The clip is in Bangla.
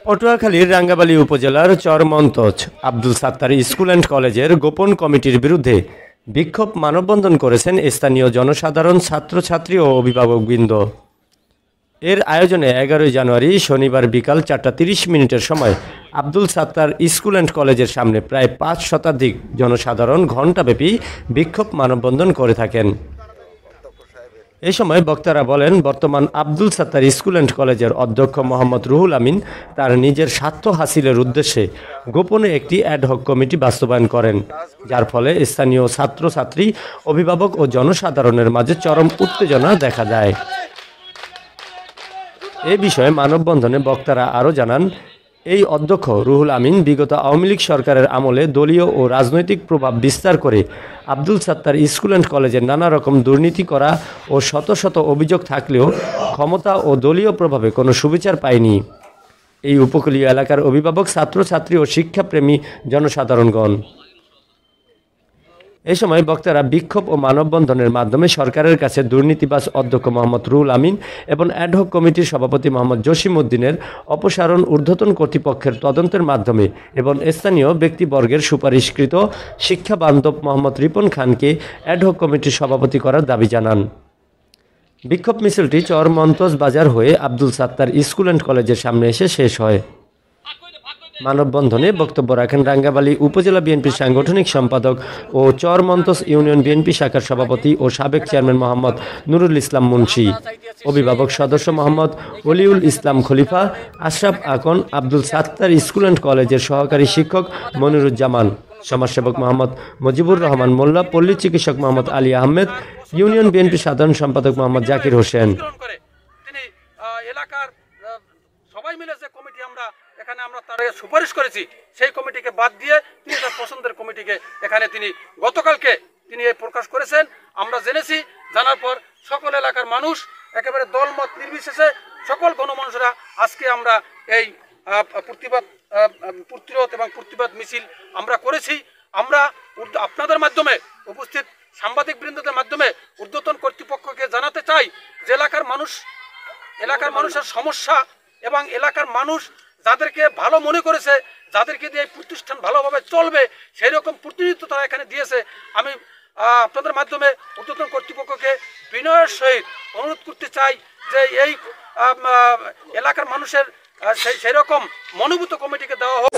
পটুয়াখালীর রাঙ্গাবালী উপজেলার চরমন্তজ আব্দুল সাত্তার স্কুল অ্যান্ড কলেজের গোপন কমিটির বিরুদ্ধে বিক্ষোভ মানববন্ধন করেছেন স্থানীয় জনসাধারণ, ছাত্রছাত্রী ও অভিভাবকবৃন্দ। এর আয়োজনে 11 জানুয়ারি শনিবার বিকাল 4:30 সময় আব্দুল সাত্তার স্কুল অ্যান্ড কলেজের সামনে প্রায় 5 শতাধিক জনসাধারণ ঘণ্টাব্যাপী বিক্ষোভ মানববন্ধন করে থাকেন। এ সময় বক্তারা বলেন, বর্তমান আব্দুল সাত্তার স্কুল অ্যান্ড কলেজের অধ্যক্ষ মোহাম্মদ রুহুল আমিন তার নিজের স্বার্থ হাসিলের উদ্দেশ্যে গোপনে একটি অ্যাডহক কমিটি বাস্তবায়ন করেন, যার ফলে স্থানীয় ছাত্রছাত্রী, অভিভাবক ও জনসাধারণের মাঝে চরম উত্তেজনা দেখা যায়। এ বিষয়ে মানববন্ধনে বক্তারা আরও জানান, এই অধ্যক্ষ রুহুল আমিন বিগত আওয়ামী লীগ সরকারের আমলে দলীয় ও রাজনৈতিক প্রভাব বিস্তার করে আব্দুল সাত্তার স্কুল অ্যান্ড কলেজে নানা রকম দুর্নীতি করা ও শত শত অভিযোগ থাকলেও ক্ষমতা ও দলীয় প্রভাবে কোনো সুবিচার পায়নি। এই উপকূলীয় এলাকার অভিভাবক, ছাত্রছাত্রী ও শিক্ষাপ্রেমী জনসাধারণগণ। এ সময় বক্তারা বিক্ষোভ ও মানববন্ধনের মাধ্যমে সরকারের কাছে দুর্নীতিবাজ অধ্যক্ষ মোহাম্মদ রুহুল আমিন এবং অ্যাডহক কমিটির সভাপতি মোহাম্মদ জসিম উদ্দিনের অপসারণ, ঊর্ধ্বতন কর্তৃপক্ষের তদন্তের মাধ্যমে এবং স্থানীয় ব্যক্তিবর্গের সুপারিশকৃত শিক্ষা বান্ধব মোহাম্মদ রিপন খানকে অ্যাডহক কমিটির সভাপতি করার দাবি জানান। বিক্ষোভ মিছিলটি চরমন্তজ বাজার হয়ে আব্দুল সাত্তার স্কুল অ্যান্ড কলেজের সামনে এসে শেষ হয়। মানববন্ধনে বক্তব্য রাখেন রাঙ্গাবালী উপজেলা বিএনপির সাংগঠনিক সম্পাদক ও চরমন্তজ ইউনিয়ন বিএনপি শাখার সভাপতি ও সাবেক চেয়ারম্যান মোহাম্মদ নুরুল ইসলাম মুন্সি, অভিভাবক সদস্য মোহাম্মদ ওলিউল ইসলাম খলিফা, আশরাফ আকন, আব্দুল সাত্তার স্কুল অ্যান্ড কলেজের সহকারী শিক্ষক মনিরুজ্জামান, সমাজসেবক মোহাম্মদ মুজিবুর রহমান মোল্লা, পল্লী চিকিৎসক মোহাম্মদ আলী আহমেদ, ইউনিয়ন বিএনপি সাধারণ সম্পাদক মোহাম্মদ জাকির হোসেন। সবাই মিলে যে কমিটি এখানে আমরা তার সুপারিশ করেছি, সেই কমিটিকে বাদ দিয়ে তিনি তার পছন্দের কমিটিকে এখানে তিনি গতকালকে তিনি প্রকাশ করেছেন। আমরা জেনেছি, জানার পর সকল এলাকার মানুষ একেবারে দলমত নির্বিশেষে সকল গণমানুষরা আজকে আমরা এই প্রতিরোধ এবং প্রতিবাদ মিছিল আমরা করেছি। আমরা আপনাদের মাধ্যমে, উপস্থিত সাংবাদিক বৃন্দদের মাধ্যমে ঊর্ধ্বতন কর্তৃপক্ষকে জানাতে চাই যে এলাকার মানুষের সমস্যা এবং এলাকার মানুষ যাদেরকে ভালো মনে করেছে, যাদেরকে দিয়ে এই প্রতিষ্ঠান ভালোভাবে চলবে, সেই রকম প্রতিনিধিত্ব তারা এখানে দিয়েছে। আমি আপনাদের মাধ্যমে ঊর্ধ্বতন কর্তৃপক্ষকে বিনয়ের সহিত অনুরোধ করতে চাই যে এই এলাকার মানুষের সেই রকম মনোভূত কমিটিকে দেওয়া হোক।